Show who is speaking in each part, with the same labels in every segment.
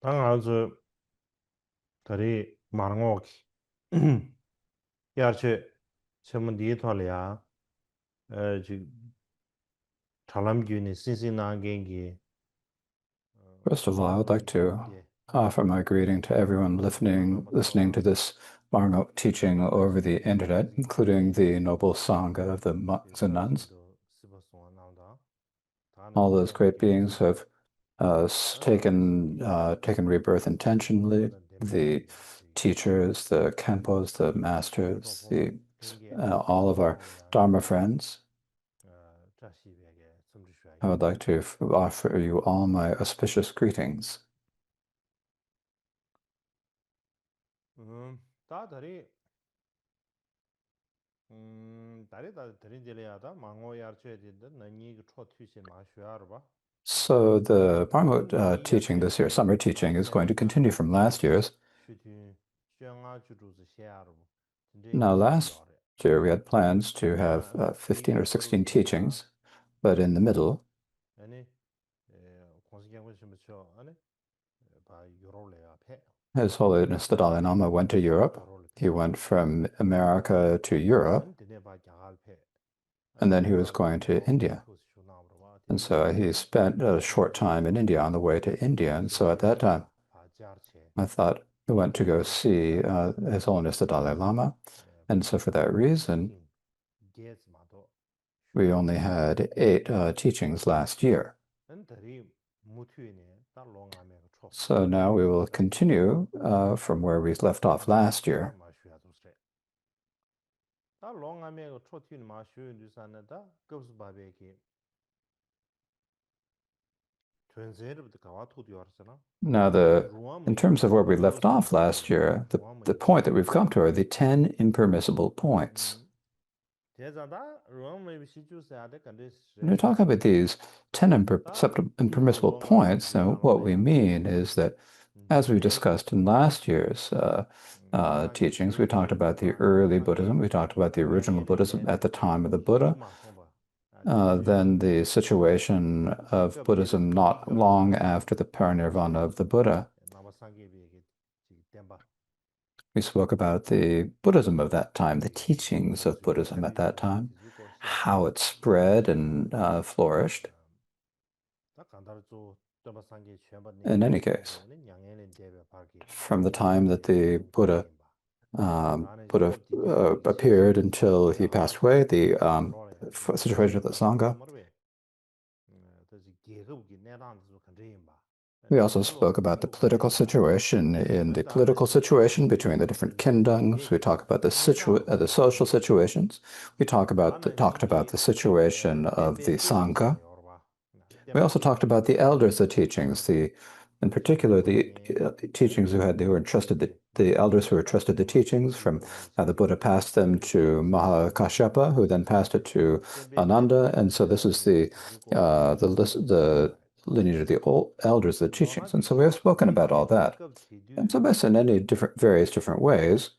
Speaker 1: 당연하지. 다리 많은 거 같기. 야채 전문 디에토알이야. 지 잘남기니 신신나겐기.
Speaker 2: First of all, I would like to
Speaker 1: 예.
Speaker 2: offer my greeting to everyone listening to this Marngo teaching over the internet, including the noble Sangha of the monks and nuns. All those great beings who have taken rebirth intentionally, the teachers, the Khenpos, the masters, all of our Dharma friends. I would like to offer you all my auspicious greetings.
Speaker 1: 다 다리 딜이야다. 망고 야채 된다. 너니 그 초투신 마셔야 봐.
Speaker 2: So the Barmo teaching this year, summer teaching, is going to continue from last year's. Now, last year we had plans to have 15 or 16 teachings, but in the middle, His Holiness the Dalai Lama went to Europe. He went from America to Europe, and then he was going to India. And so he spent a short time in India on the way to India. And so at that time, I thought he went to go see His Holiness the Dalai Lama. And so for that reason, we only had 8 teachings last year. So now we will continue from where we left off last year. Now, in terms of where we left off last year, the point that we've come to are the 10 impermissible points. When we talk about these 10 impermissible points, now what we mean is that, as we discussed in last year's teachings, we talked about the early Buddhism, we talked about the original Buddhism at the time of the Buddha, then the situation of Buddhism not long after the parinirvana of the Buddha. We spoke about the Buddhism of that time, the teachings of Buddhism at that time, how it spread and flourished. In any case, from the time that the Buddha appeared until he passed away, the situation of the Sangha. We also spoke about the political situation between the different kingdoms. We talked about the social situations. We talked about the situation of the Sangha. We also talked about the elders, the teachings, in particular the teachings they were entrusted, the elders who were trusted the teachings from the Buddha passed them to Mahakashyapa, who then passed it to Ananda, and so this is the lineage of the old elders, the teachings, and so we have spoken about all that, and so this in various different ways.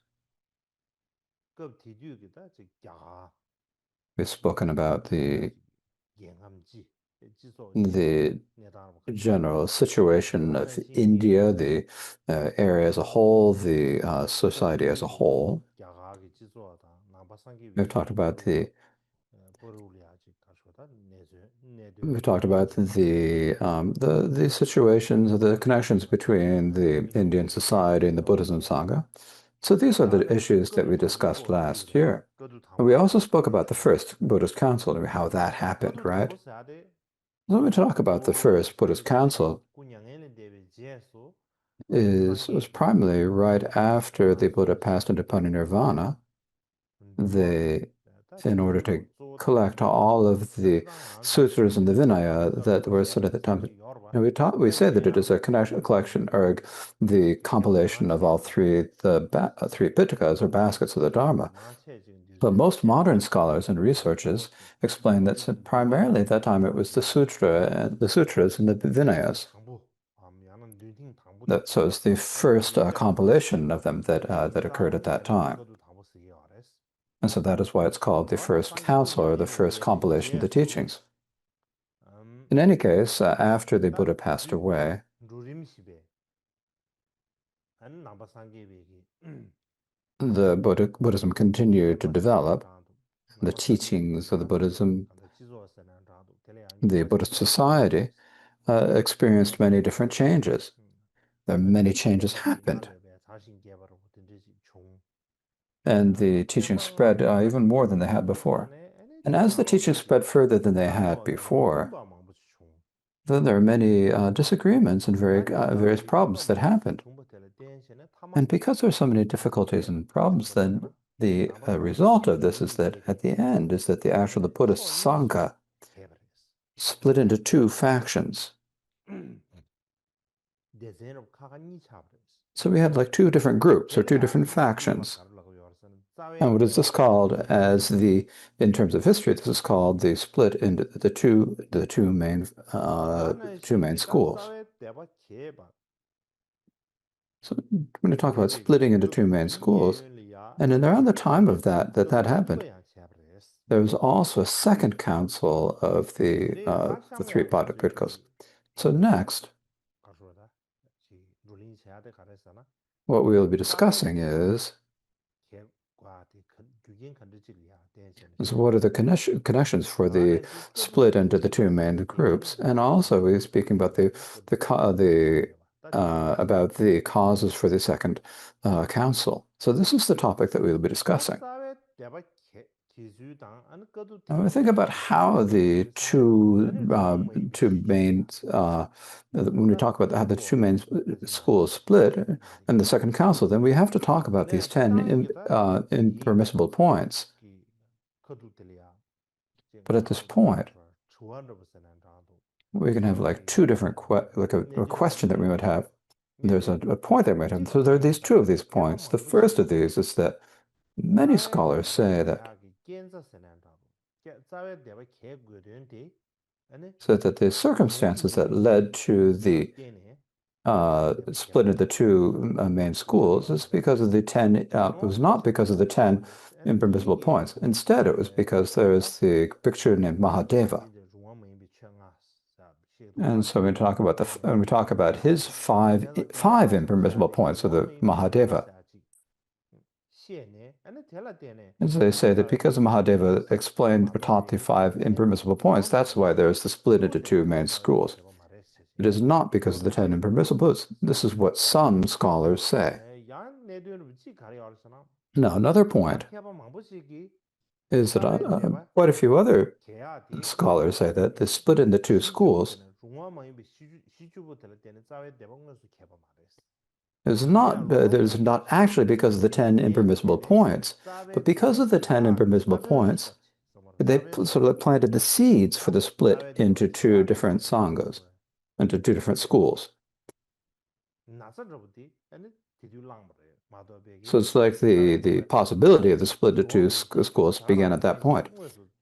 Speaker 2: We've spoken about the general situation of India, the area as a whole, the society as a whole. We've talked about the situations, the connections between the Indian society and the Buddhism Sangha. So these are the issues that we discussed last year. And we also spoke about the first Buddhist Council and how that happened, right? Let me talk about the first Buddhist Council. Was primarily right after the Buddha passed into parinirvana. In order to collect all of the sutras and the Vinaya that were said at the time. And we say that it is a collection or the compilation of all three Pitakas or baskets of the Dharma. But most modern scholars and researchers explain that primarily at that time it was the sutras and the Vinayas. So it's the first compilation of them that occurred at that time. And so that is why it's called the first council or the first compilation of the teachings. In any case, after the Buddha passed away, the Buddhism continued to develop. The teachings of the Buddhism, the Buddhist society experienced many different changes. Many changes happened. And the teaching spread even more than they had before. And as the teaching spread further than they had before, then there are many disagreements and various problems that happened. And because there are so many difficulties and problems, then the result of this is that at the end is that the Buddhist Sangha split into two factions. So we had like two different groups or two different factions. And what is this called in terms of history, this is called the split into the two main schools. So we're going to talk about splitting into two main schools. And around the time of that happened, there was also a second council of the three Padapitkas. So next, what we will be discussing is what are the connections for the split into the two main groups, and also we're speaking about about the causes for the second council. So this is the topic that we will be discussing. Now we think about how the two main when we talk about how the two main schools split and the second council, then we have to talk about these 10 impermissible points. But at this point, we can have like two different a question that we might have. There's a point that we might have. So there are these two of these points. The first of these is that many scholars say that the circumstances that led to the split into the two main schools is because of the 10. It was not because of the 10 impermissible points. Instead, it was because there is the picture named Mahadeva. And so we talk about his five impermissible points of the Mahadeva. And so they say that because Mahadeva explained or taught the 5 impermissible points, that's why there's the split into two main schools. It is not because of the 10 impermissibles. This is what some scholars say. Now, another point is that quite a few other scholars say that the split into two schools is not actually because of the 10 impermissible points, but because of the 10 impermissible points, they sort of planted the seeds for the split into two different sanghas, into two different schools. So it's like the possibility of the split into two schools began at that point.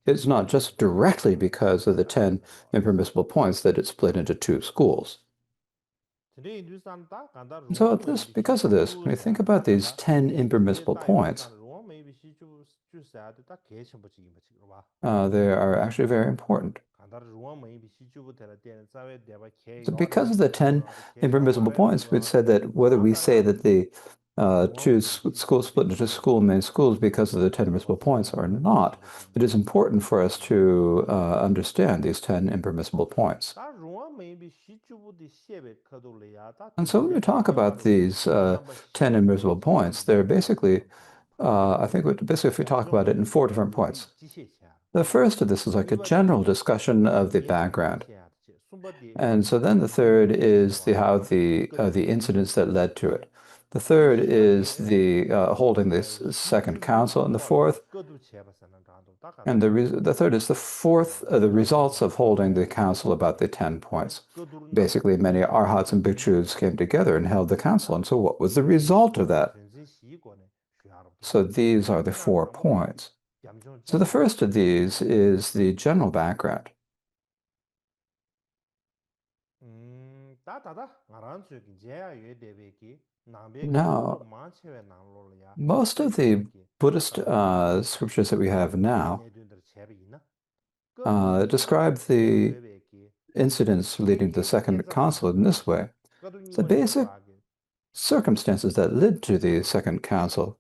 Speaker 2: It's not just directly because of the 10 impermissible points that it split into two schools. So because of this, when you think about these 10 impermissible points, they are actually very important. So because of the 10 impermissible points, we said that whether we say that the two schools split into main schools because of the 10 impermissible points or not, it is important for us to understand these 10 impermissible points. And so when we talk about these 10 impermissible points, they're basically, I think if we talk about it in 4 different points. The first of this is like a general discussion of the background. And so then the third is how the incidents that led to it. The third is the holding this second council, and the fourth, and the third is the results of holding the council about the 10 points. Basically, many arhats and bhikshus came together and held the council. And so what was the result of that? So these are the 4 points. So the first of these is the general background. Now, most of the Buddhist scriptures that we have now describe the incidents leading to the second council in this way. So circumstances that led to the Second Council,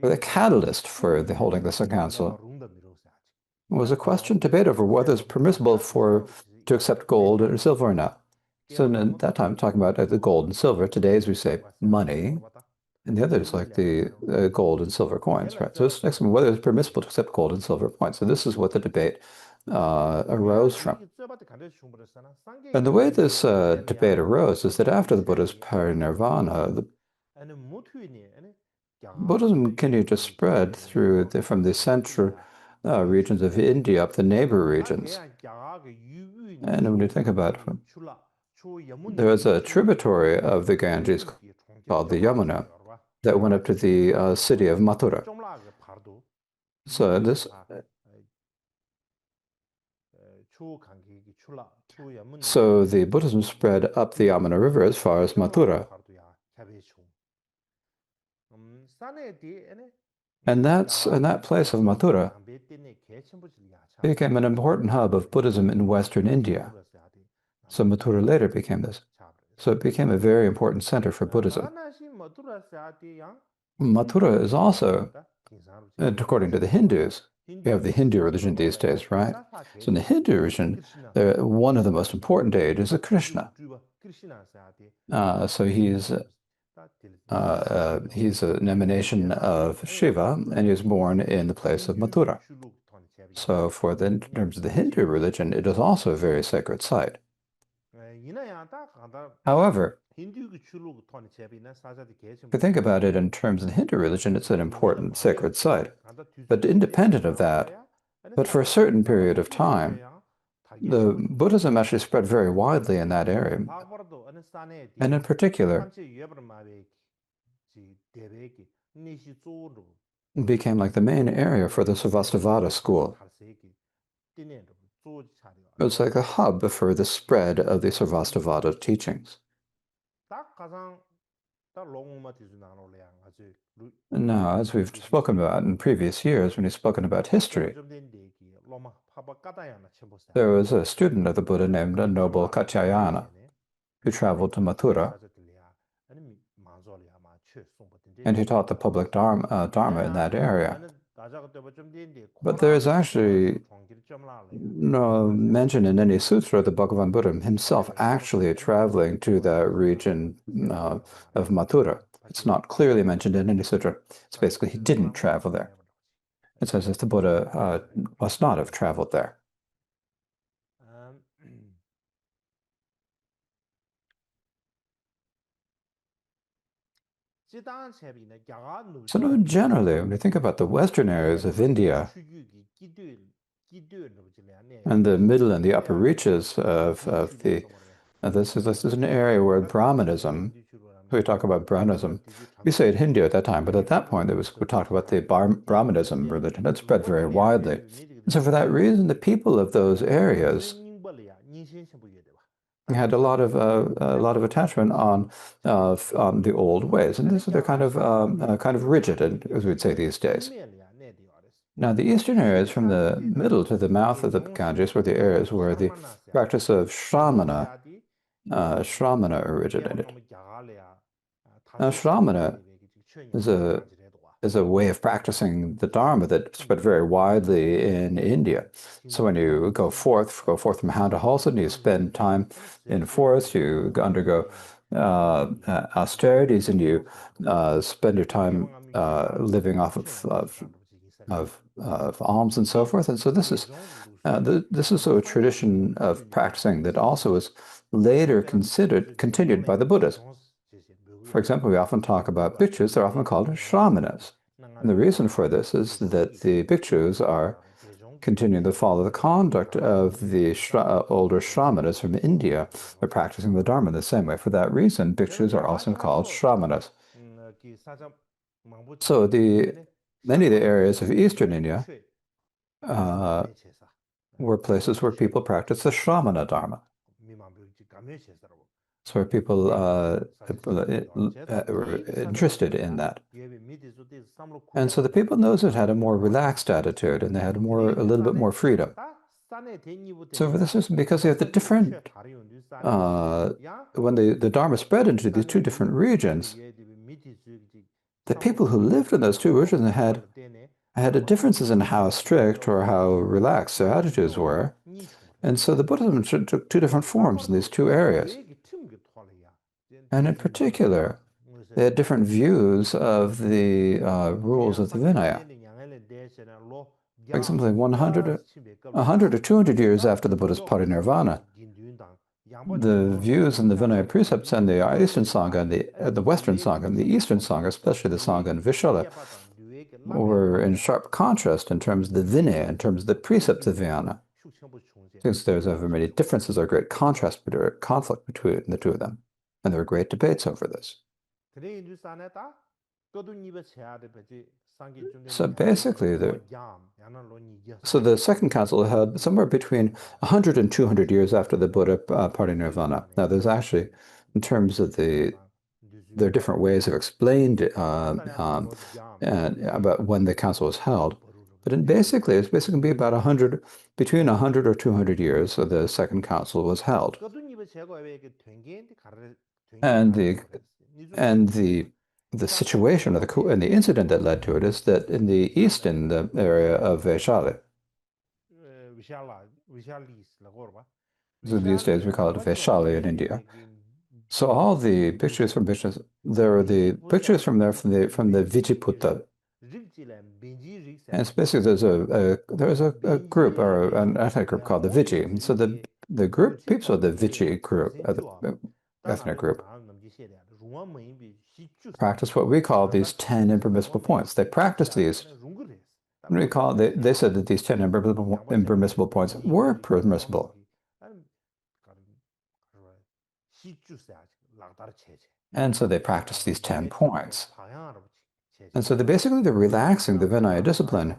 Speaker 2: or the catalyst for the holding the Second Council, was a debate over whether it's permissible to accept gold or silver or not. So at that time, talking about the gold and silver. Today, as we say, money, and the other is like the gold and silver coins, right? So it's next one, whether it's permissible to accept gold and silver coins. So this is what the debate arose from. And the way this debate arose is that after the Buddha's parinirvana, Buddhism continued to spread from the central regions of India up the neighbor regions. And when you think about it, there was a tributary of the Ganges called the Yamuna that went up to the city of Mathura. So the Buddhism spread up the Yamuna River as far as Mathura. And that place of Mathura became an important hub of Buddhism in Western India. So Mathura later became this. So it became a very important center for Buddhism. Mathura is also, according to the Hindus, we have the Hindu religion these days, right? So in the Hindu religion, one of the most important deities is Krishna. So he's an emanation of Shiva, and he was born in the place of Mathura. So in terms of the Hindu religion, it is also a very sacred site. However, if you think about it in terms of the Hindu religion, it's an important sacred site. But independent of that, but for a certain period of time, the Buddhism actually spread very widely in that area. And in particular, it became like the main area for the Sarvastivada school. It was like a hub for the spread of the Sarvastivada teachings. Now, as we've spoken about in previous years, when we've spoken about history, there was a student of the Buddha named Noble Katyayana who traveled to Mathura, and he taught the public Dharma in that area. But there is actually no mention in any sutra of the Bhagavan Buddha himself actually traveling to that region of Mathura. It's not clearly mentioned in any sutra. It's basically he didn't travel there. It's as if the Buddha must not have traveled there. So now generally, when you think about the western areas of India and the middle and the upper reaches of this is an area where Brahmanism, we talk about Brahmanism, we say it Hindu at that time, but at that point we talked about the Brahmanism religion that spread very widely. And so for that reason, the people of those areas had a lot of attachment on the old ways, and they're kind of rigid, as we'd say these days. Now, the eastern areas from the middle to the mouth of the Ganges were the areas where the practice of Shramana originated. Now, Shramana is a way of practicing the Dharma that spread very widely in India. So when you go forth from Handa Halson, you spend time in forests, you undergo austerities, and you spend your time living off of alms and so forth. And so this is a tradition of practicing that also was later continued by the Buddhas. For example, we often talk about bhikshus. They're often called shramanas. And the reason for this is that the bhikshus are continuing to follow the conduct of the older shramanas from India. They're practicing the Dharma the same way. For that reason, bhikshus are also called shramanas. So many of the areas of eastern India were places where people practiced the Shramana Dharma. So where people were interested in that. And so the people in those had a more relaxed attitude, and they had a little bit more freedom. So this is because you have the different, when the Dharma spread into these two different regions, the people who lived in those two regions had differences in how strict or how relaxed their attitudes were. And so the Buddhism took two different forms in these two areas. And in particular, they had different views of the rules of the Vinaya. For example, 100 or 200 years after the Buddha's parinirvana, the views in the Vinaya precepts and the Eastern Sangha and the Western Sangha and the Eastern Sangha, especially the Sangha and Vishala, were in sharp contrast in terms of the Vinaya, in terms of the precepts of Vihana. Since there's over many differences or great contrast or conflict between the two of them. And there were great debates over this. So basically, the Second Council had somewhere between 100 and 200 years after the Buddha parinirvana. Now, there's actually, in terms of there are different ways of explained about when the council was held. But it's basically going to be about between 100 or 200 years so the Second Council was held. And the situation and the incident that led to it is that in the east, in the area of Vaishali, so these days we call it Vaishali in India. So all the pictures from Vishnu, there are the pictures from there from the Vichiputta. And it's basically there's a group or an ethnic group called the Vichi. And so the group, people of the Vichi group, the ethnic group, practice what we call these 10 impermissible points. They practiced these. They said that these 10 impermissible points were permissible. And so they practiced these 10 points. And so they're relaxing the Vinaya discipline.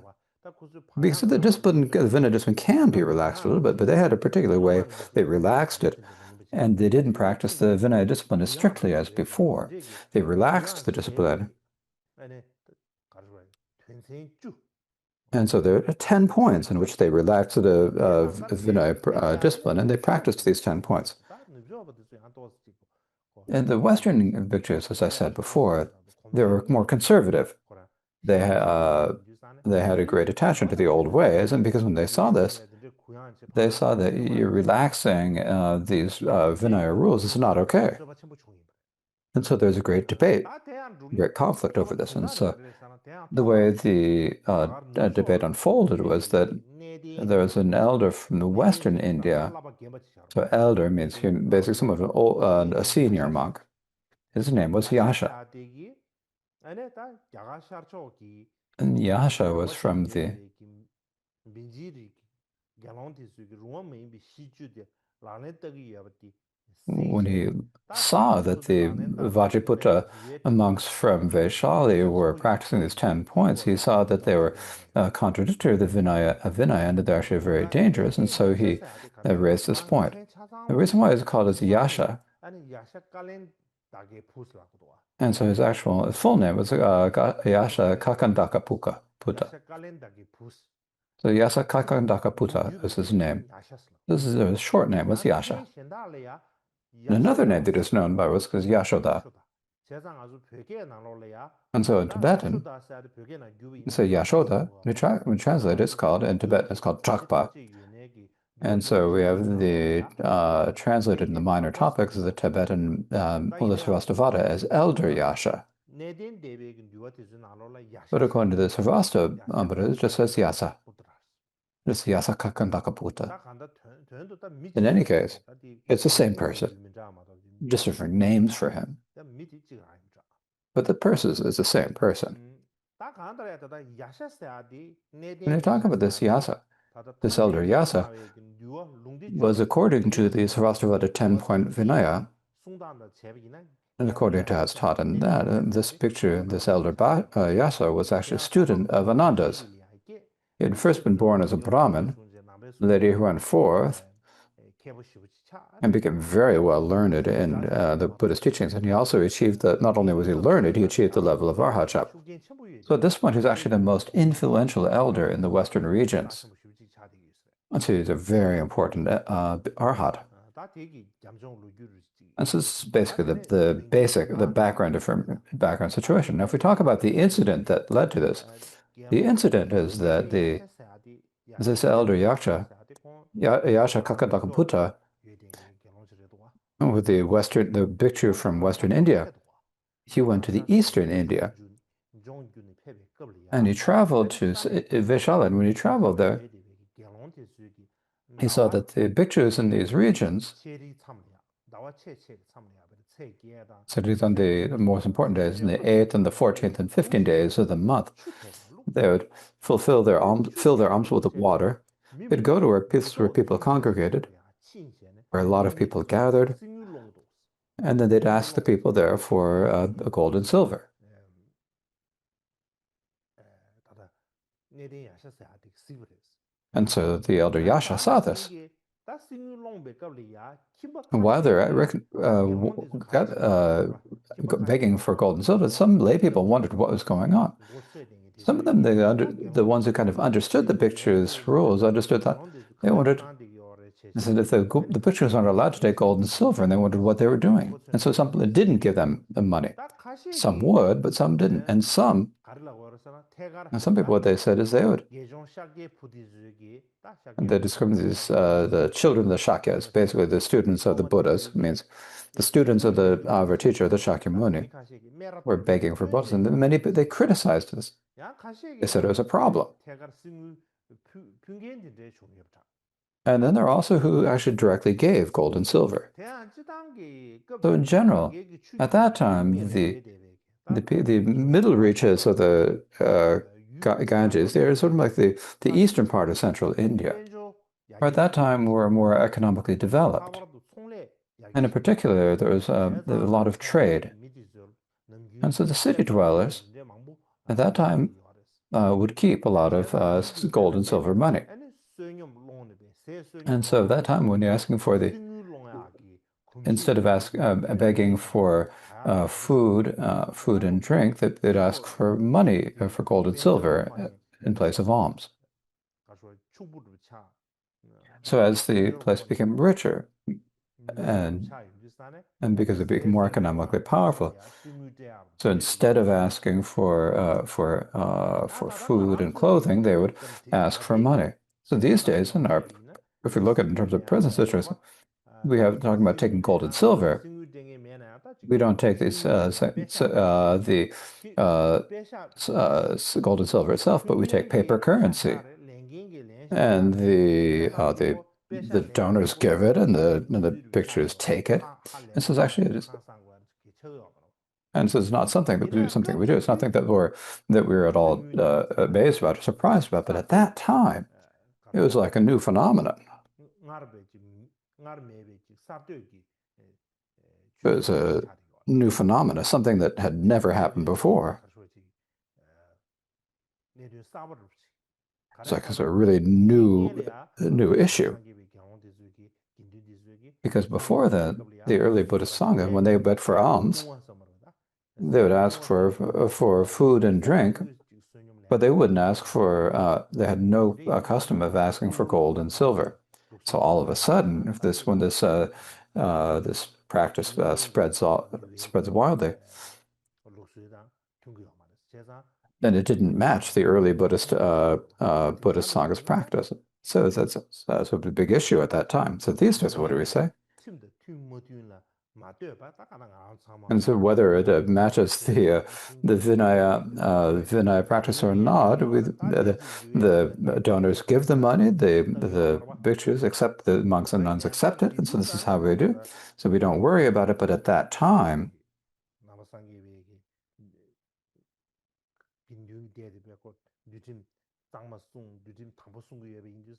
Speaker 2: Because the Vinaya discipline can be relaxed a little bit, but they had a particular way they relaxed it. And they didn't practice the Vinaya discipline as strictly as before. They relaxed the discipline. And so there are 10 points in which they relaxed the Vinaya discipline, and they practiced these 10 points. In the Western Bhikkhus, as I said before, they were more conservative. They had a great attachment to the old ways, and because when they saw this, they saw that you're relaxing these Vinaya rules. It's not okay. And so there's a great debate, great conflict over this. And so the way the debate unfolded was that there was an elder from the Western India. So elder means basically somewhat of a senior monk. His name was Yasha. And Yasha was from the when he saw that the Vajraputta monks from Vaishali were practicing these 10 points, he saw that they were contradictory to the Vinaya, and that they're actually very dangerous, and so he raised this point. The reason why it's called is Yasha, and so his full name was Yasha Kakandaka Putta. So Yasha Kakandaka Putta is his name. His short name was Yasha. And another name that is known by was Yashoda. And so in Tibetan, say Yashoda, we translate it's called, in Tibetan it's called Chakpa. And so we have the translated in the minor topics of the Tibetan Mula Sarvastivada as Elder Yasha. But according to the Sarvasta Buddha, it just says Yasa. It's Yasa Kakandaka Putta. In any case, it's the same person, just different names for him. But the person is the same person. When you talk about this Yasa, this elder Yasa was according to the Sarvastivada 10-point Vinaya, and according to how it's taught in that, this picture, this elder Yasa was actually a student of Ananda's. He had first been born as a Brahmin, later he went forth and became very well learned in the Buddhist teachings. And he also achieved not only was he learned, he achieved the level of Arhat. So at this point, he's actually the most influential elder in the Western regions. And so he's a very important arhat. And so this is basically the background situation. Now, if we talk about the incident that led to this, the incident is that this elder Yasha Kakadakaputta, with the bhikshu from Western India, he went to the Eastern India, and he traveled to Vishala. And when he traveled there, he saw that the bhikshus in these regions, so these on the most important days, in the 8th and the 14th and 15th days of the month, they would fill their alms with water. They'd go to where people congregated, where a lot of people gathered, and then they'd ask the people there for gold and silver. And so the elder Yasha saw this. And while they're begging for gold and silver, some lay people wondered what was going on. Some of them, the ones who kind of understood the bhikshu's rules, understood that, they wondered, they said if the bhikshus aren't allowed to take gold and silver, and they wondered what they were doing. And so some didn't give them the money. Some would, but some didn't. And some people, what they said is they would. And they describe these, the children of the Shakyas, basically the students of the Buddhas, means the students of our teacher, the Shakyamuni, were begging for Buddhas. And many, they criticized this. They said it was a problem. And then there are also who actually directly gave gold and silver. So in general, at that time, the middle reaches of the Ganges, they're sort of like the eastern part of central India, or at that time were more economically developed. And in particular, there was a lot of trade. And so the city dwellers at that time would keep a lot of gold and silver money. And so at that time, when you're asking for instead of begging for food and drink, they'd ask for money, for gold and silver in place of alms. So as the place became richer, and because it became more economically powerful, so instead of asking for food and clothing, they would ask for money. So these days, if we look at it in terms of present situation, we have talking about taking gold and silver. We don't take these the gold and silver itself, but we take paper currency, and the donors give it, and the bhikshus take it. And so it's actually and so it's not something that we do. It's nothing that we're at all amazed about or surprised about. But at that time, it was like a new phenomenon. It was a new phenomenon, something that had never happened before. It's like a really new issue. Because before then, the early Buddhist Sangha, when they begged for alms, they would ask for food and drink, but they wouldn't ask for. They had no custom of asking for gold and silver. So all of a sudden, when this practice spreads widely, then it didn't match the early Buddhist Sangha's practice. So that's a big issue at that time. So these days, what do we say? And so whether it matches the Vinaya practice or not, the donors give the money, the bhikshus accept, the monks and nuns accept it, and so this is how we do. So we don't worry about it, but at that time,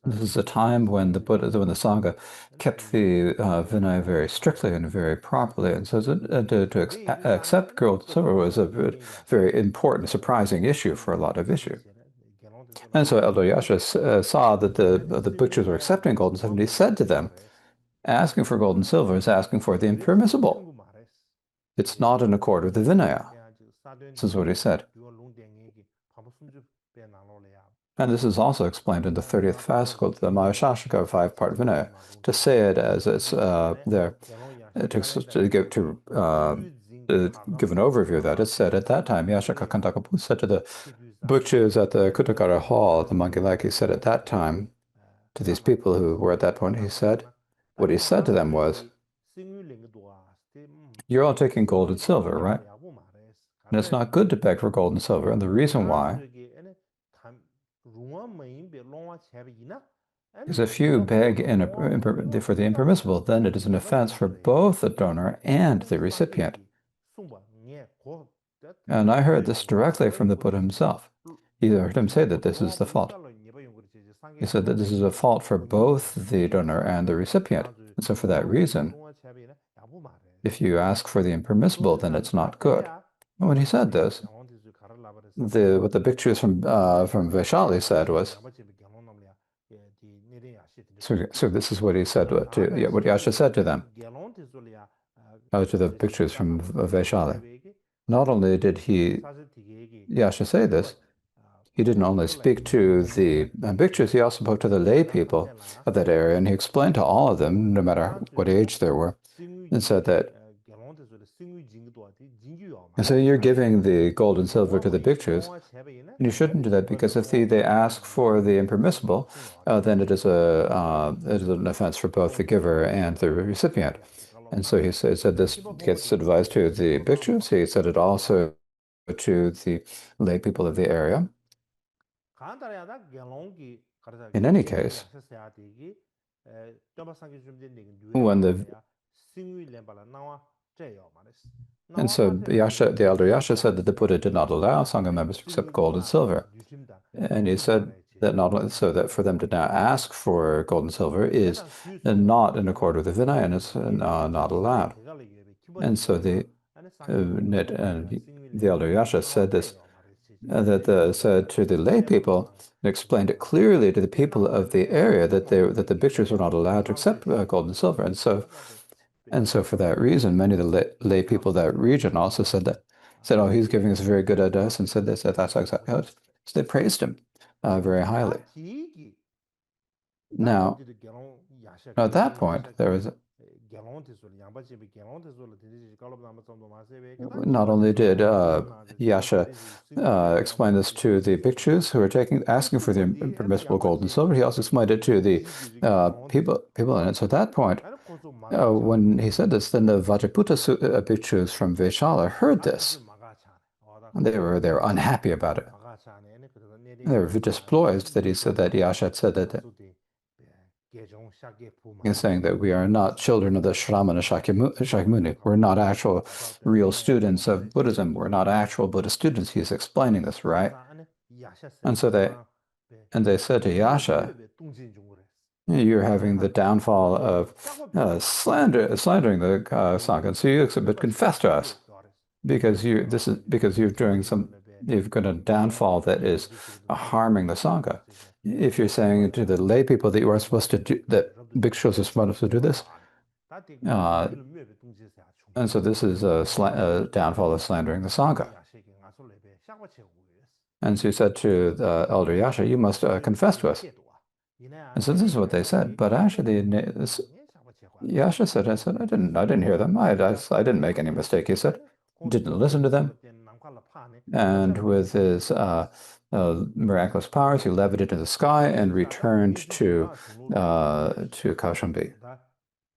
Speaker 2: this is a time when the Sangha kept the Vinaya very strictly and very properly, and so to accept gold and silver was a very important, surprising issue for a lot of issues. And so Elder Yasha saw that the bhikshus were accepting gold and silver, and he said to them, asking for gold and silver is asking for the impermissible. It's not in accord with the Vinaya. This is what he said. And this is also explained in the 30th fascicle, the Mayashashika five-part Vinaya. To say it as it's there, to give an overview of that, it said at that time, Yashaka Kantakapu said to the butchers at the Kutakara Hall, the Mangilaki said at that time to these people who were at that point, what he said to them was, you're all taking gold and silver, right? And it's not good to beg for gold and silver. And the reason why is if you beg for the impermissible, then it is an offense for both the donor and the recipient. And I heard this directly from the Buddha himself. He heard him say that this is the fault. He said that this is a fault for both the donor and the recipient. And so for that reason, if you ask for the impermissible, then it's not good. And when he said this, what the bhikshus from Vaishali said was, so this is what he said what Yasha said to them, to the bhikshus from Vaishali. Not only did Yasha say this, he didn't only speak to the bhikshus, he also spoke to the lay people of that area, and he explained to all of them, no matter what age they were, and said that, and so you're giving the gold and silver to the bhikshus, and you shouldn't do that, because if they ask for the impermissible, then it is an offense for both the giver and the recipient. And so he said this gets advised to the bhikshus. He said it also to the lay people of the area. In any case, and so the elder Yasha said that the Buddha did not allow Sangha members to accept gold and silver. And he said that not only so that for them to now ask for gold and silver is not in accord with the Vinaya, and it's not allowed. And so the elder Yasha said this, said to the lay people, and explained it clearly to the people of the area that the bhikshus were not allowed to accept gold and silver. And so for that reason, many of the lay people of that region also said, oh, he's giving us very good advice, and said that's exactly how it is. So they praised him very highly. Now, at that point, there was not only did Yasha explain this to the bhikshus who were asking for the impermissible gold and silver, he also explained it to the people in it. So at that point, when he said this, then the Vajraputta bhikshus from Vaishala heard this. And they were unhappy about it. They were displeased that he said that Yasha had said that. He's saying that we are not children of the Shramana Shakyamuni. We're not actual real students of Buddhism. We're not actual Buddhist students. He's explaining this, right? And so they said to Yasha, you're having the downfall of slandering the Sangha. So you but confess to us, because you've got a downfall that is harming the Sangha. If you're saying to the lay people that you are supposed to do, that bhikshus are supposed to do this, and so this is a downfall of slandering the Sangha. And so he said to the elder Yasha, you must confess to us. And so this is what they said. But actually, Yasha said, I didn't hear them. I didn't make any mistake, he said. Didn't listen to them. And with his miraculous powers, he levitated into the sky and returned to Kaushambi.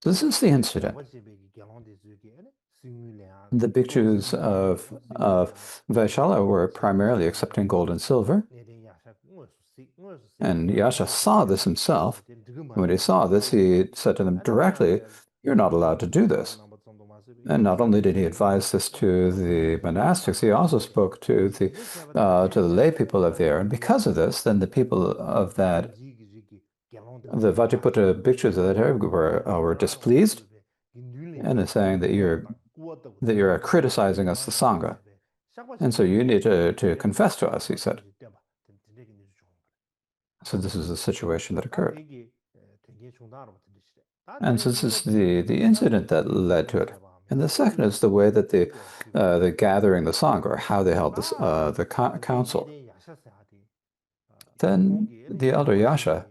Speaker 2: This is the incident. The bhikshus of Vaishala were primarily accepting gold and silver. And Yasha saw this himself. And when he saw this, he said to them directly, you're not allowed to do this. And not only did he advise this to the monastics, he also spoke to the lay people of there. And because of this, then the people of the Vajraputta bhikshus of that area were displeased, and are saying that you're criticizing us, the Sangha. And so you need to confess to us, he said. So this is the situation that occurred. And so this is the incident that led to it. And the second is the way that the gathering the Sangha, or how they held the council. Then the elder Yasha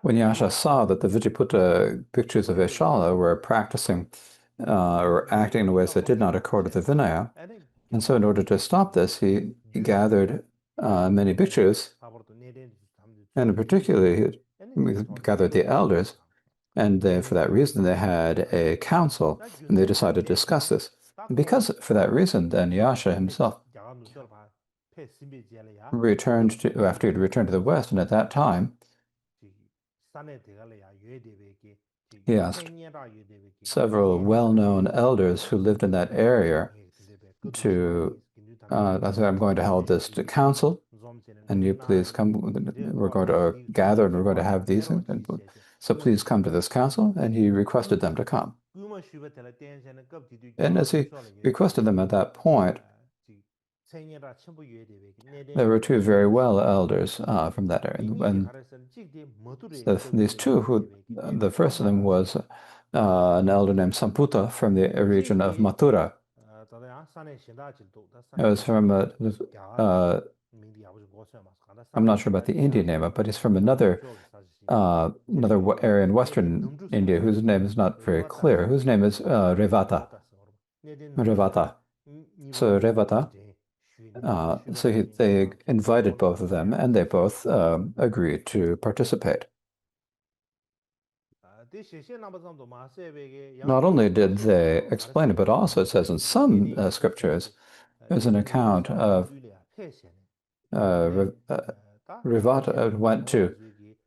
Speaker 2: when Yasha saw that the Vijayaputra pictures of Veshala were practicing or acting in ways that did not accord with the Vinaya, and so in order to stop this, he gathered many bhikshus, and particularly he gathered the elders, and for that reason they had a council, and they decided to discuss this. And because for that reason, then Yasha himself returned to, after he had returned to the West, and at that time, he asked several well-known elders who lived in that area to, I said, I'm going to hold this council, and you please come. We're going to gather, and we're going to have these, and so please come to this council. And he requested them to come. And as he requested them at that point, there were two very well elders from that area. And these two, who the first of them was an elder named Samputa from the region of Mathura. It was from I'm not sure about the Indian name, but he's from another area in Western India whose name is not very clear, whose name is Revata. So Revata. So they invited both of them, and they both agreed to participate. Not only did they explain it, but also it says in some scriptures, there's an account of Revata went to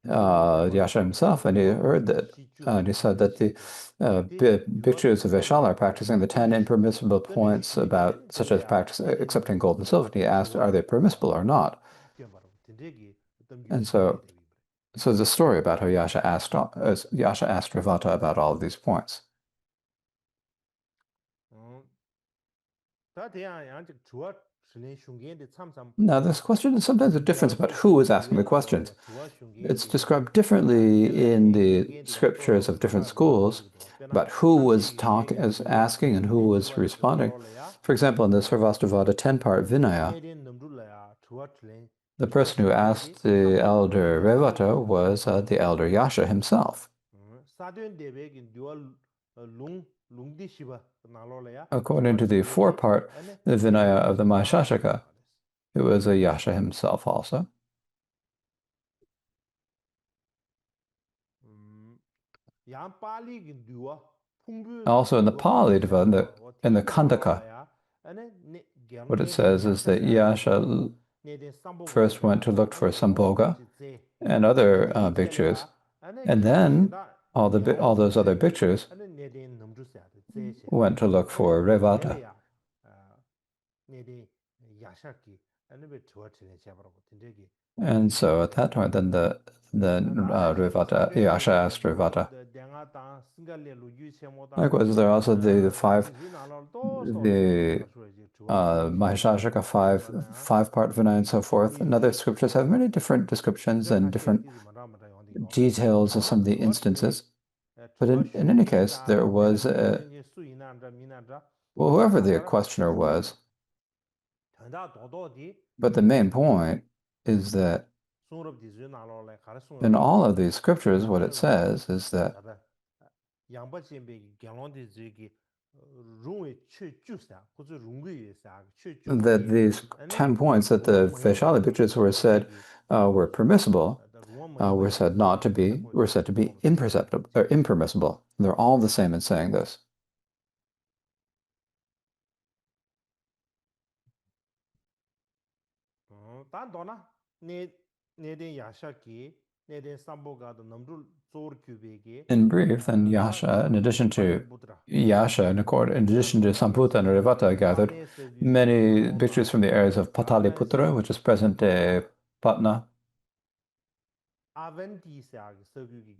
Speaker 2: Yasha himself, and he heard that, and he said that the bhikshus of Veshala are practicing the 10 impermissible points about, such as accepting gold and silver. And he asked, are they permissible or not? And so there's a story about how Yasha asked Revata about all of these points. Now, this question is sometimes a difference about who is asking the questions. It's described differently in the scriptures of different schools about who was asking and who was responding. For example, in the Sarvastivada 10-part Vinaya, the person who asked the elder Revata was the elder Yasha himself. According to the 4-part Vinaya of the Mahashashaka, it was a Yasha himself also. Also in the Pali, in the Khandaka, what it says is that Yasha first went to look for Sambhoga and other bhikshus, and then all those other bhikshus went to look for Revata. And so at that point, then Revata, Yasha asked Revata. Likewise, there are also the Mahashashaka 5-part Vinaya and so forth. And other scriptures have many different descriptions and different details of some of the instances. But in any case, there was whoever the questioner was. But the main point is that in all of these scriptures, what it says is that these 10 points that the Vaishali bhikshus were said were permissible, were said to be imperceptible or impermissible. They're all the same in saying this. In brief, then Yasha, in addition to Samputa and Revata, gathered many bhikshus from the areas of Pataliputra, which is present-day Patna.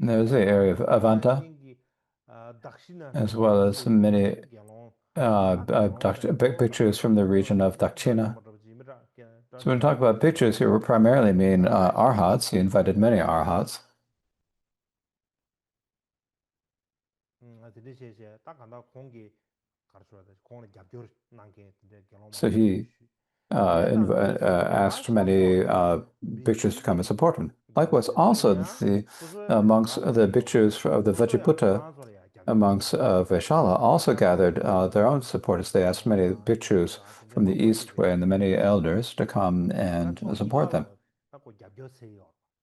Speaker 2: There's the area of Avanta, as well as many bhikshus from the region of Dakshina, So when we talk about pictures here, we primarily mean arhats. He invited many arhats. So he asked many bhikshus to come and support him. Likewise, also amongst the bhikshus of the Vajiputta, amongst Vaishala, also gathered their own supporters. They asked many bhikshus from the east way and the many elders to come and support them.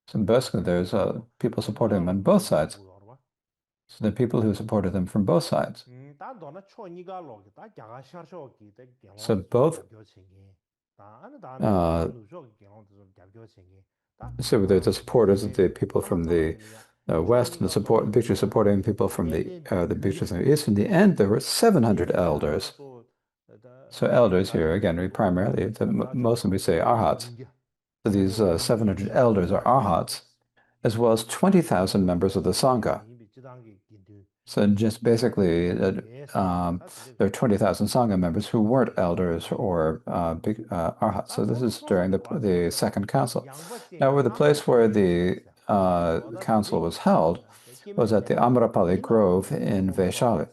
Speaker 2: So basically, there's people supporting them on both sides. So the people who supported them from both sides. So both. So there's the supporters of the people from the west and the bhikshus supporting people from the bhikshus from the east. In the end, there were 700 elders. So elders here, again, we primarily, mostly we say arhats. So these 700 elders are arhats, as well as 20,000 members of the Sangha. So just basically, there are 20,000 Sangha members who weren't elders or big arhats. So this is during the second council. Now, the place where the council was held was at the Amrapali Grove in Vaishali.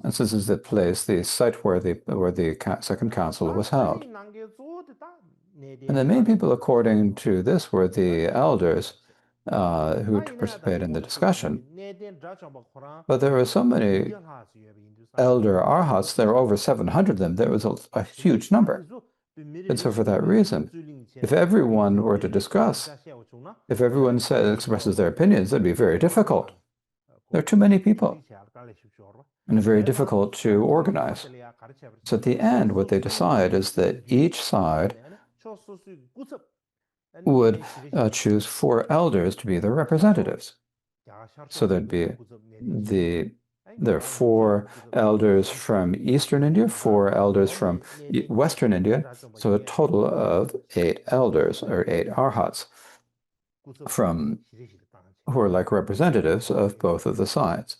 Speaker 2: And this is the place, the site where the second council was held. And the main people, according to this, were the elders who participated in the discussion. But there were so many elder arhats, there were over 700 of them. There was a huge number. And so for that reason, if everyone were to discuss, if everyone expresses their opinions, that'd be very difficult. There are too many people and very difficult to organize. So at the end, what they decide is that each side would choose 4 elders to be their representatives. So there are 4 elders from Eastern India, 4 elders from Western India, so a total of 8 elders or 8 arhats who are like representatives of both of the sides.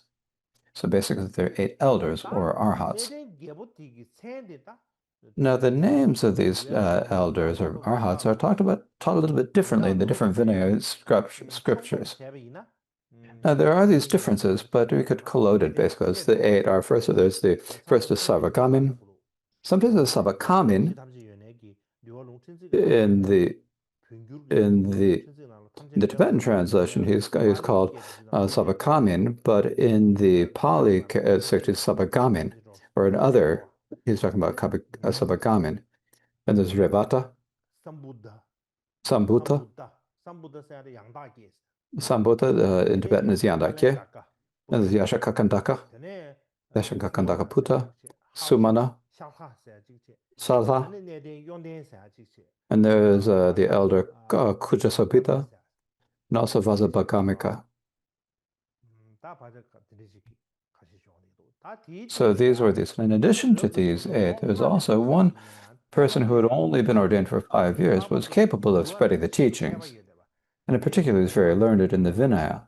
Speaker 2: So basically, there are 8 elders or arhats. Now, the names of these elders or arhats are taught a little bit differently in the different Vinaya scriptures. Now, there are these differences, but we could collate it basically as the 8 are first. So there's the first is Sarvakamin. Sometimes it's Sarvakamin in the Tibetan translation, he's called Sarvakamin, but in the Pali it's actually Sarvagamin, or in other, he's talking about Sarvagamin. And there's Revata, Sambhuta. Sambhuta in Tibetan is Yandakye. And there's Yashakakandaka, Yashakakandaka Puta, Sumana, Salha. And there's the elder Kujasapita, and also Vazabhagamika. So these were these. In addition to these 8, there was also one person who had only been ordained for 5 years, but was capable of spreading the teachings, and in particular was very learned in the Vinaya.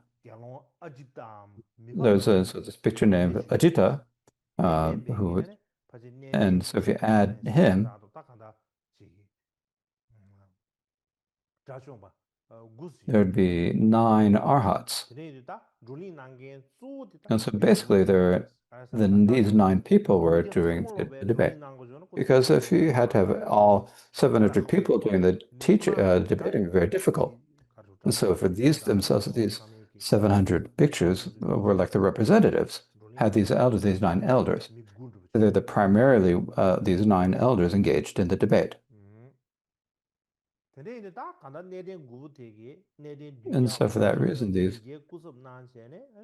Speaker 2: There's this picture named Ajita, and so if you add him, there'd be 9 arhats. And so basically these 9 people were doing the debate. Because if you had to have all 700 people doing the debating, it would be very difficult. And so for these 700 bhikshus were like the representatives, had these 9 elders. So they're primarily these 9 elders engaged in the debate. And so for that reason, these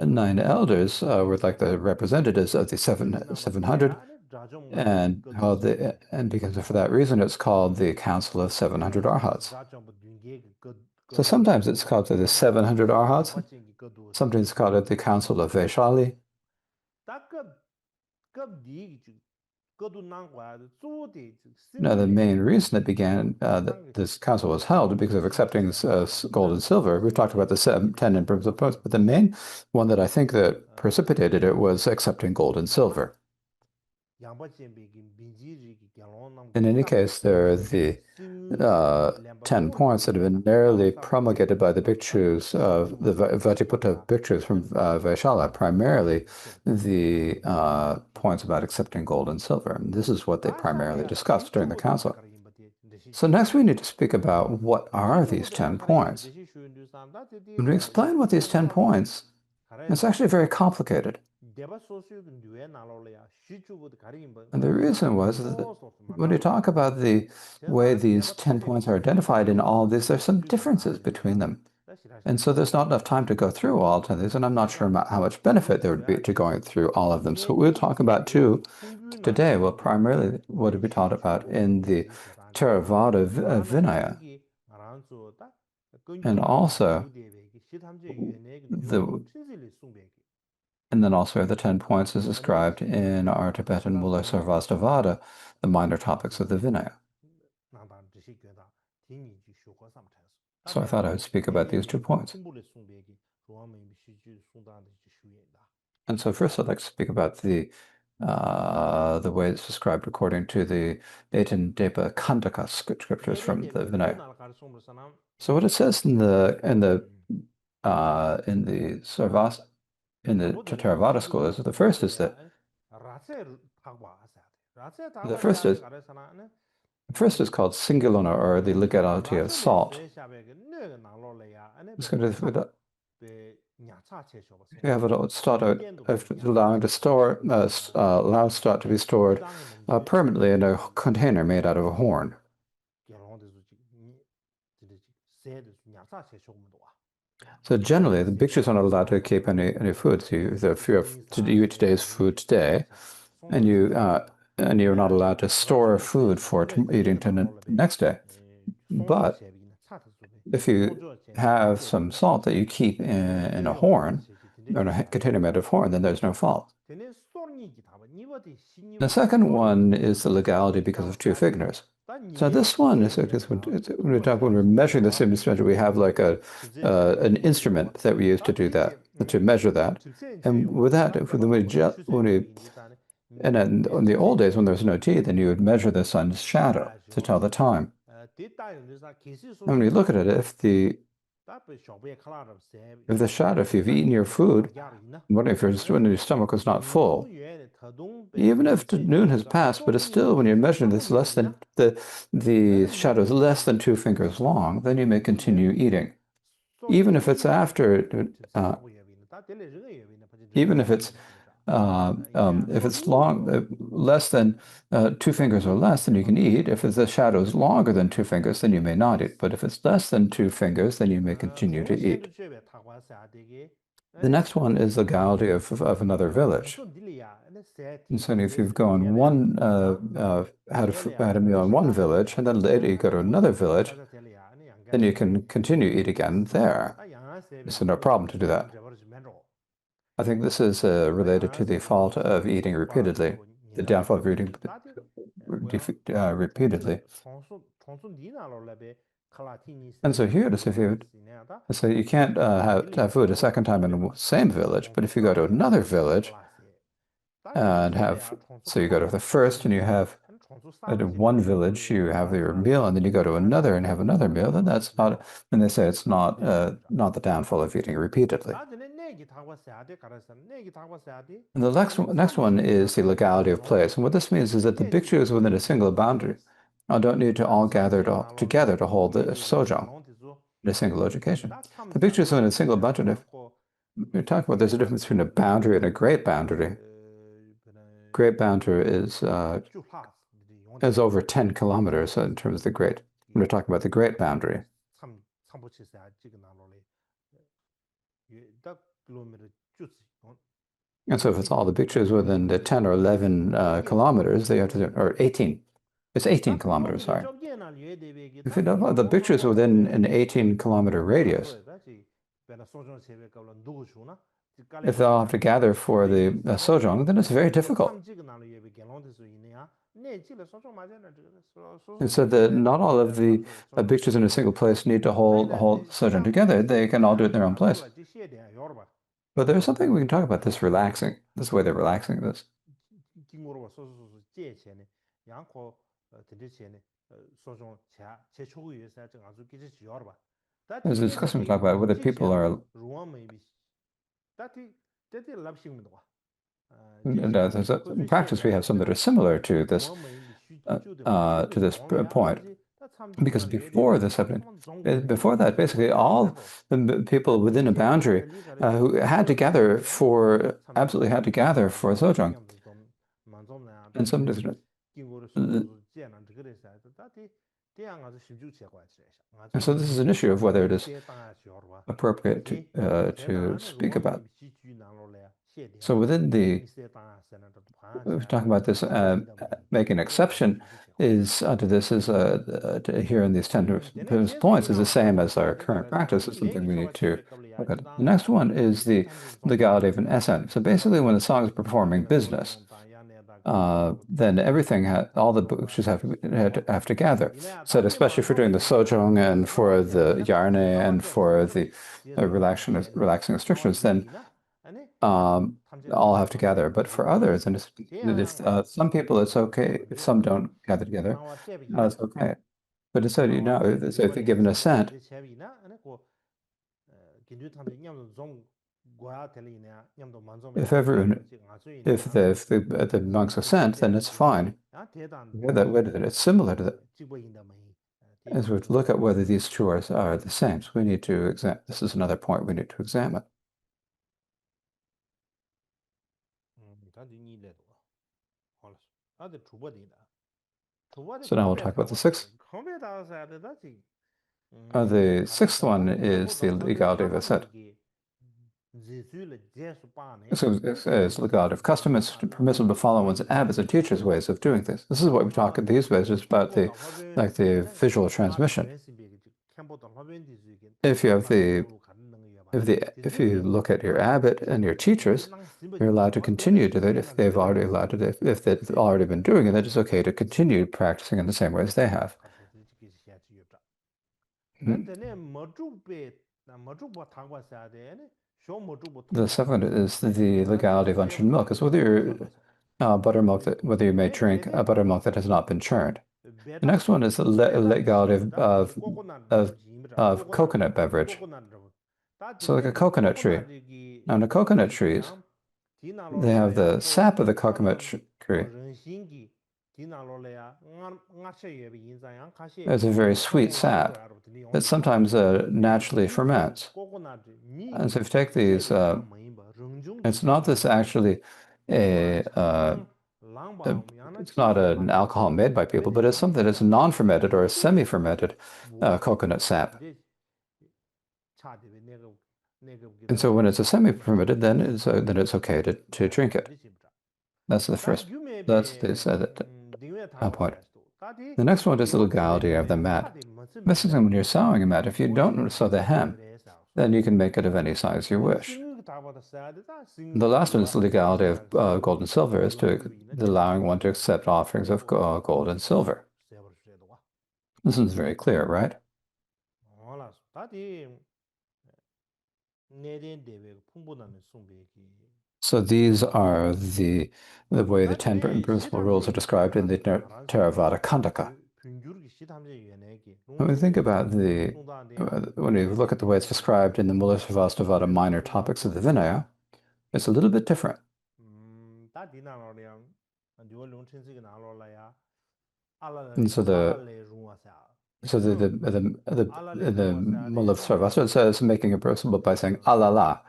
Speaker 2: 9 elders were like the representatives of the 700, and because for that reason, it's called the Council of 700 Arhats. So sometimes it's called the 700 Arhats, sometimes it's called the Council of Vaishali. Now, the main reason it began, that this council was held because of accepting gold and silver. We've talked about the 10 improvements of posts, but the main one that I think that precipitated it was accepting gold and silver. In any case, there are the 10 points that have been narrowly promulgated by the bhikshus of the Vajiputta bhikshus from Vaishala, primarily the points about accepting gold and silver. And this is what they primarily discussed during the council. So next we need to speak about what are these 10 points. When we explain what these 10 points, it's actually very complicated. And the reason was that when you talk about the way these 10 points are identified in all of these, there's some differences between them. And so there's not enough time to go through all 10 of these, and I'm not sure how much benefit there would be to going through all of them. So what we'll talk about too today will primarily what we taught about in the Theravada Vinaya. And also and then also the 10 points is described in our Tibetan Mula Sarvastivada, the minor topics of the Vinaya. So I thought I would speak about these 2 points. And so first I'd like to speak about the way it's described according to the Etin-Depa Khandaka scriptures from the Vinaya. So what it says in the Theravada school is the first is that the first is called singulona, or the legality of salt. It's going to you have it start out allowing to store allow salt to be stored permanently in a container made out of a horn. So generally, the bhikshus are not allowed to keep any food. So if you have to eat today's food today, and you're not allowed to store food for eating to the next day. But if you have some salt that you keep in a horn, or in a container made of horn, then there's no fault. The second one is the legality because of 2 fingers. So this one is when we're measuring this instrument, we have like an instrument that we use to do that, to measure that. And with that, and in the old days when there was no tea, then you would measure the sun's shadow to tell the time. And when you look at it, if the shadow, if you've eaten your food, when your stomach was not full, even if noon has passed, but it's still, when you're measuring this, less than the shadow is less than 2 fingers long, then you may continue eating. Even if it's after, even if it's long, less than 2 fingers or less, then you can eat. If the shadow is longer than 2 fingers, then you may not eat. But if it's less than 2 fingers, then you may continue to eat. The next one is the legality of another village. And so if you've gone had a meal in one village, and then later you go to another village, then you can continue to eat again there. So no problem to do that. I think this is related to the fault of eating repeatedly, the downfall of eating repeatedly. And so here it is, so you can't have food a second time in the same village, but if you go to another village and so you go to the first and you have in one village you have your meal, and then you go to another and have another meal, then that's not, and they say it's not the downfall of eating repeatedly. And the next one is the legality of place. And what this means is that the bhikshus within a single boundary don't need to all gather together to hold the sojong in a single location. The bhikshus within a single boundary, we're talking about there's a difference between a boundary and a great boundary. Great boundary is over 10 kilometers in terms of the great. We're talking about the great boundary. And so if it's all the bhikshus within the 10 or 11 kilometers, they have to, or 18. It's 18 kilometers, sorry. If you don't know, the bhikshus within an 18-kilometer radius, if they'll have to gather for the sojong, then it's very difficult. And so that not all of the bhikshus in a single place need to hold sojong together. They can all do it in their own place. But there's something we can talk about, this way they're relaxing this.
Speaker 1: 经过了소소소借钱에 양코 드리钱에 소송 제 초구에서 저 아주 기지 지어봐.
Speaker 2: There's a discussion we talk about whether people are there's a in practice we have some that are similar to this point, because before this happening, before that, basically all the people within a boundary who had to gather for absolutely had to gather for sojong, and some and so this is an issue of whether it is appropriate to speak about. So within the, we're talking about this, make an exception is to this is here in these 10 points is the same as our current practice. Is something we need to look at. The next one is the legality of an SN. So basically, when the song is performing business, then everything all the books have to gather. So especially for doing the sojong and for the yarne and for the relaxing restrictions, then all have to gather. But for others, and if some people it's okay, if some don't gather together, it's okay. But it's so so if they give an assent, if the monks assent, then it's fine. It's similar to that. As we look at whether these two are the same, so we need to examine. This is another point we need to examine. So now we'll talk about the sixth. The sixth one is the legality of assent. So it says legality of custom. It's permissible to follow one's abbot's and teacher's ways of doing things. This is what we talk in these ways, is about the visual transmission. If you look at your abbot and your teachers, you're allowed to continue to that if they've already if they've already been doing it, then it's okay to continue practicing in the same way as they have. The seventh is the legality of unchurned milk, is whether you're buttermilk whether you may drink a buttermilk that has not been churned. The next one is the legality of coconut beverage. So like a coconut tree. Now in the coconut trees, they have the sap of the coconut tree. It's a very sweet sap that sometimes naturally ferments. And so if you take these, it's not this actually it's not an alcohol made by people, but it's something that's non-fermented or a semi-fermented coconut sap. And so when it's a semi-fermented, then it's okay to drink it. That's the first. That's the point. The next one is the legality of the mat. This is when you're sewing a mat. If you don't sew the hem, then you can make it of any size you wish. The last one is the legality of gold and silver, is to allowing one to accept offerings of gold and silver. This is very clear, right? So these are the way the 10 principal rules are described in the Theravada Khandaka. When we think about when we look at the way it's described in the Mulasarvastivada minor topics of the Vinaya, it's a little bit different. And so the Mulasarvastivada says making a principle by saying alala.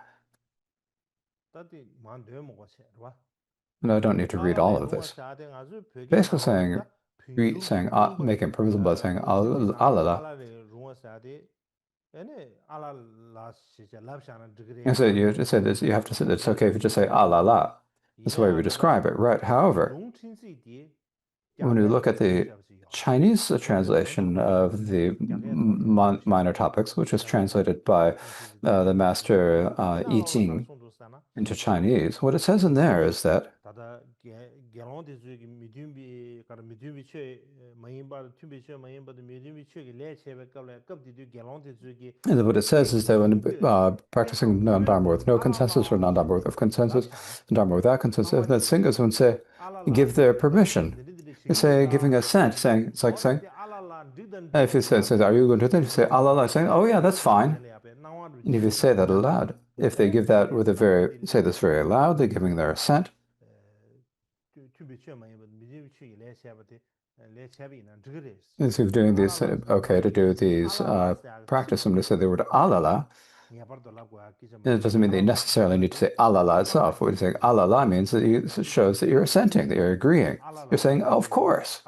Speaker 2: And I don't need to read all of this. Basically making permissible by saying alala. And so you just say this, you have to say that it's okay if you just say alala. That's the way we describe it, right? However, when we look at the Chinese translation of the minor topics, which was translated by the master Yi Jing into Chinese, what it says in there is that and what it says is that when practicing non-dharma with no consensus or non-dharma with consensus, dharma without consensus, that Singhas would say give their permission. You say giving assent, saying it's like saying if you say, are you going to do that? You say Allah, saying, oh yeah, that's fine. And if you say that aloud, if they give that with a say this very loud, they're giving their assent. And so if doing these, okay, to do these practice them to say the word alala, it doesn't mean they necessarily need to say alala itself. What you're saying alala means that it shows that you're assenting, that you're agreeing. You're saying, oh, of course.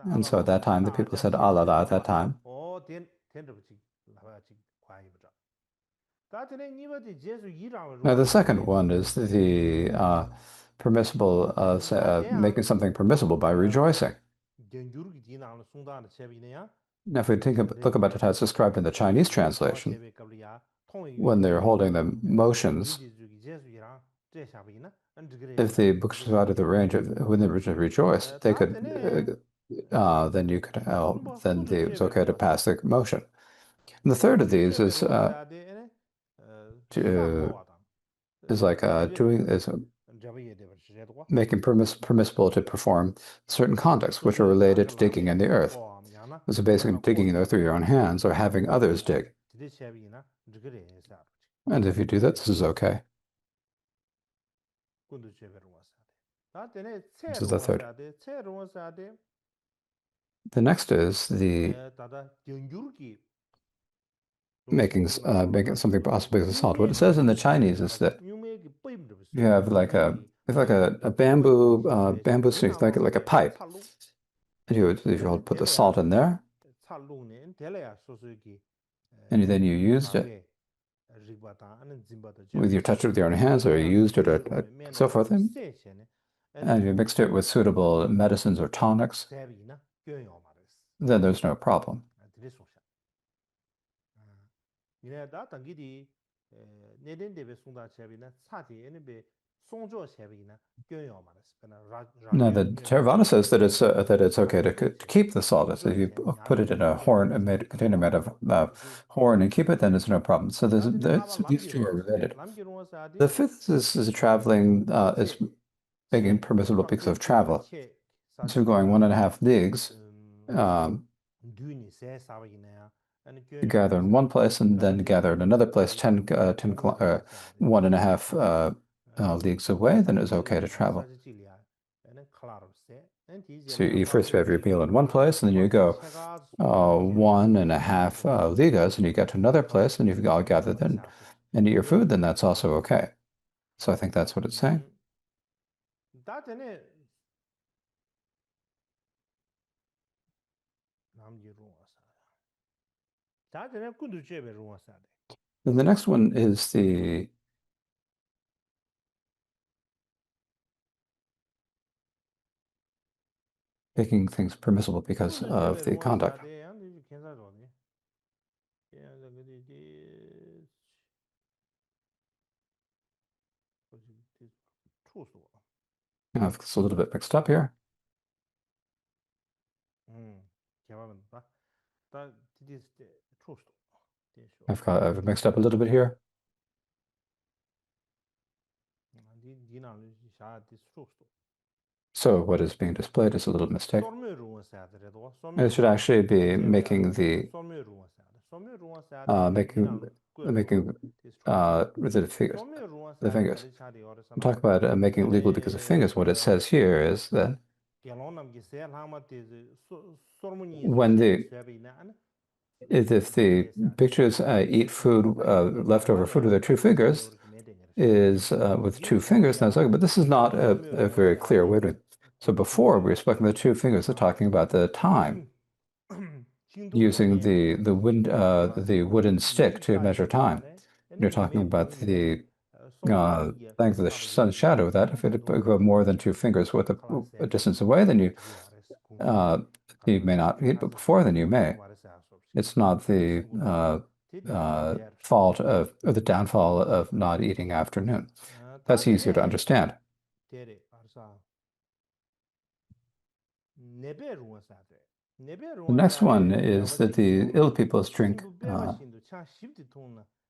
Speaker 2: And so at that time, the people said alala at that time. Now, the second one is the permissible, making something permissible by rejoicing. Now, if we look about it as described in the Chinese translation, when they're holding the motions, if the books are out of the range of when they rejoice, they could, then you could help, then it's okay to pass the motion. And the third of these is making permissible to perform certain conducts which are related to digging in the earth. So basically digging in the earth through your own hands or having others dig. And if you do that, this is okay. This is the third. The next is the making something possible as salt. What it says in the Chinese is that you have like a bamboo stick, like a pipe. And you put the salt in there, and then you used it. With you touched it with your own hands, or you used it, or so forth, and you mixed it with suitable medicines or tonics, then there's no problem. Now, the Theravada says that it's okay to keep the salt. So if you put it in a horn, a container made of horn, and keep it, then it's no problem. So these two are related. The fifth is traveling, is making permissible because of travel. So going 1.5 leagues, you gather in one place and then gather in another place 1.5 leagues away, then it's okay to travel. So you first have your meal in one place, and then you go 1.5 ligas, and you get to another place, and you've all gathered and eat your food, then that's also okay. So I think that's what it's saying. And the next one is the making things permissible because of the conduct. Now, it's a little bit mixed up here. I've mixed up a little bit here. So what is being displayed is a little mistake. It should actually be making the with the fingers. I'm talking about making it legal because of fingers. What it says here is that when if the pictures eat food, leftover food with their 2 fingers, is with 2 fingers, that's okay, but this is not a very clear way to. So before we were speaking the 2 fingers, they're talking about the time, using the wooden stick to measure time. You're talking about the thanks to the sun's shadow, that if it go more than 2 fingers with a distance away, then you may not eat, but before then you may. It's not the fault of the downfall of not eating afternoon. That's easier to understand. The next one is that the ill peoples drink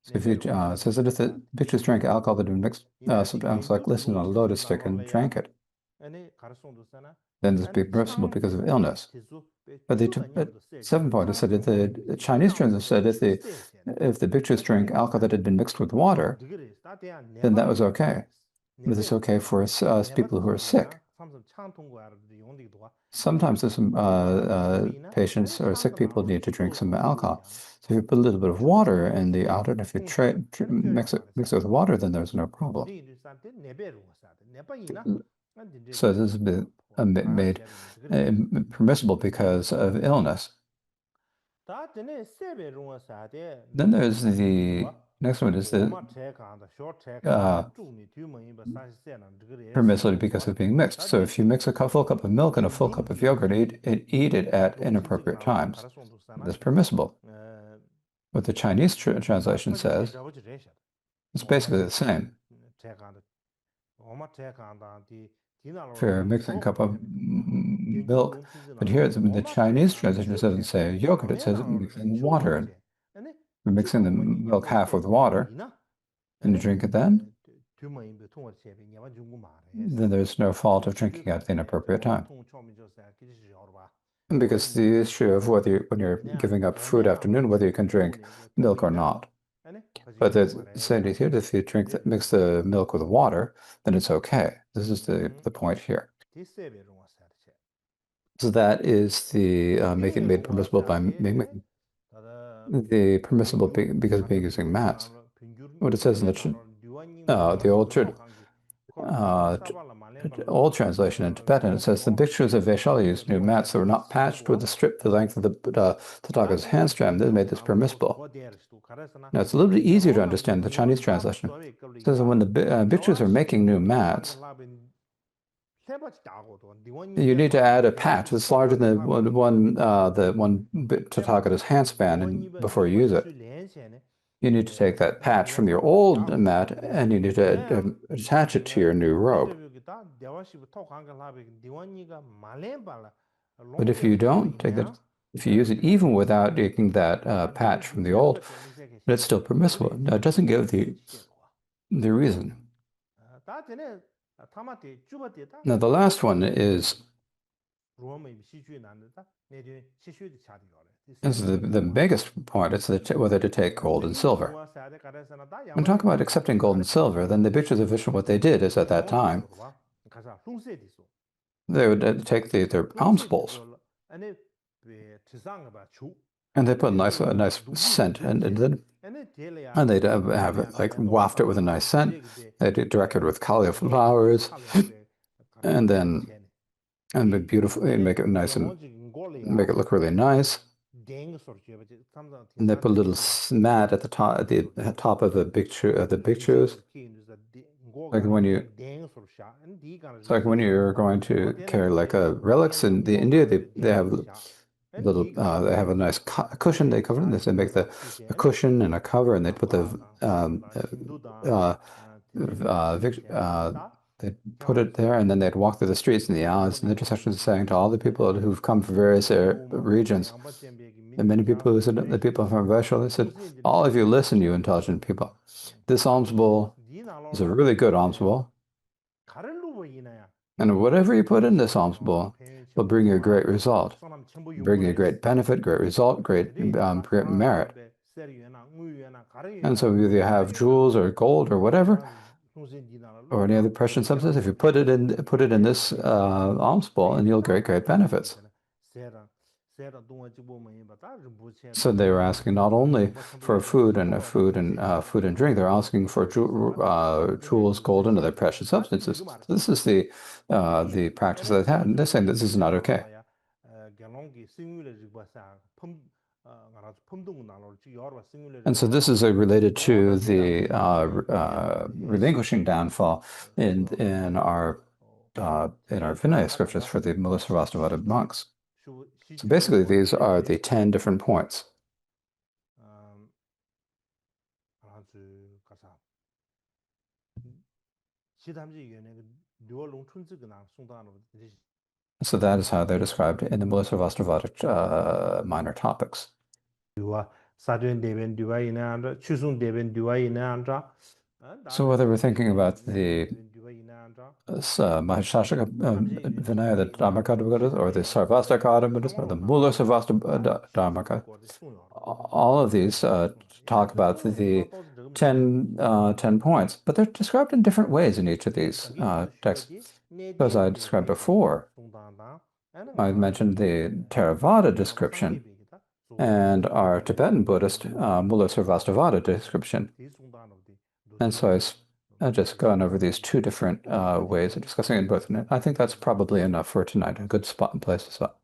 Speaker 2: So if you it says that if the bhikshus drank alcohol that had been mixed sometimes like listen on a lotus stick and drank it, then this be permissible because of illness. But at 7 point, it said that the Chinese translation said if the bhikshus drank alcohol that had been mixed with water, then that was okay. But it's okay for people who are sick. Sometimes there's some patients or sick people need to drink some alcohol. So if you put a little bit of water in the outer, and if you mix it with water, then there's no problem. So this has been made permissible because of illness. Then there's the next one is the permissible because of being mixed. So if you mix a full cup of milk and a full cup of yogurt, eat it at inappropriate times. That's permissible. What the Chinese translation says, it's basically the same. If you're mixing a cup of milk, but here the Chinese translation doesn't say yogurt, it says mixing water. You're mixing the milk half with water, and you drink it then there's no fault of drinking at the inappropriate time. Because the issue of whether when you're giving up food afternoon, whether you can drink milk or not. But they're saying here that if you mix the milk with water, then it's okay. This is the point here. So that is the make it made permissible by the permissible because of being using mats. What it says in the old translation in Tibetan, it says the bhikshus of Vaishala used new mats that were not patched with a strip the length of the Tathagata's handstram. This made this permissible. Now it's a little bit easier to understand the Chinese translation. It says that when the bhikshus are making new mats, you need to add a patch that's larger than the one Tathagata's handspan before you use it. You need to take that patch from your old mat and you need to attach it to your new robe. But if you don't take that, if you use it even without taking that patch from the old, it's still permissible. Now, it doesn't give the reason. Now, the last one is the biggest point. It's whether to take gold and silver. When talking about accepting gold and silver, then the bhikshus of Vishnu, what they did is at that time, they would take their alms bowls and they put a nice scent and they'd have it like waft it with a nice scent. They'd direct it with cauliflowers and be beautiful and make it nice and make it look really nice. And they put a little mat at the top of the bhikshus. Like when you're going to carry like relics in India, they have they have a nice cushion they cover this. They make a cushion and a cover, and they put they'd put it there, and then they'd walk through the streets and the alleys and the intersections, saying to all the people who've come from various regions, and many people who said, the people from Vaishal, they said, all of you listen, you intelligent people. This alms bowl is a really good alms bowl. And whatever you put in this alms bowl will bring you a great result, bring you a great benefit, great result, great merit. And so if you have jewels or gold or whatever, or any other precious substance, if you put it in this alms bowl, and you'll get great benefits. So they were asking not only for food and drink, they're asking for jewels, gold, and other precious substances. So this is the practice that they had, and they're saying this is not okay. And so this is related to the relinquishing downfall in our Vinaya scriptures for the Mulasarvastivada monks. So basically, these are the 10 different points. So that is how they're described in the Mulasarvastivada minor topics.
Speaker 1: 사전 대변 디와이나 안자 추sun 대변 디와이나 안자
Speaker 2: So whether we're thinking about the Mahishashaka Vinaya, the Dharmakada, or the Sarvastakada Buddhism, or the Mula Sarvasta Dharmaka, all of these talk about the 10 points, but they're described in different ways in each of these texts. As I described before, I mentioned the Theravada description and our Tibetan Buddhist Mula Sarvastivada description. And so I've just gone over these two different ways of discussing it both. And I think that's probably enough for tonight, a good spot and place to stop.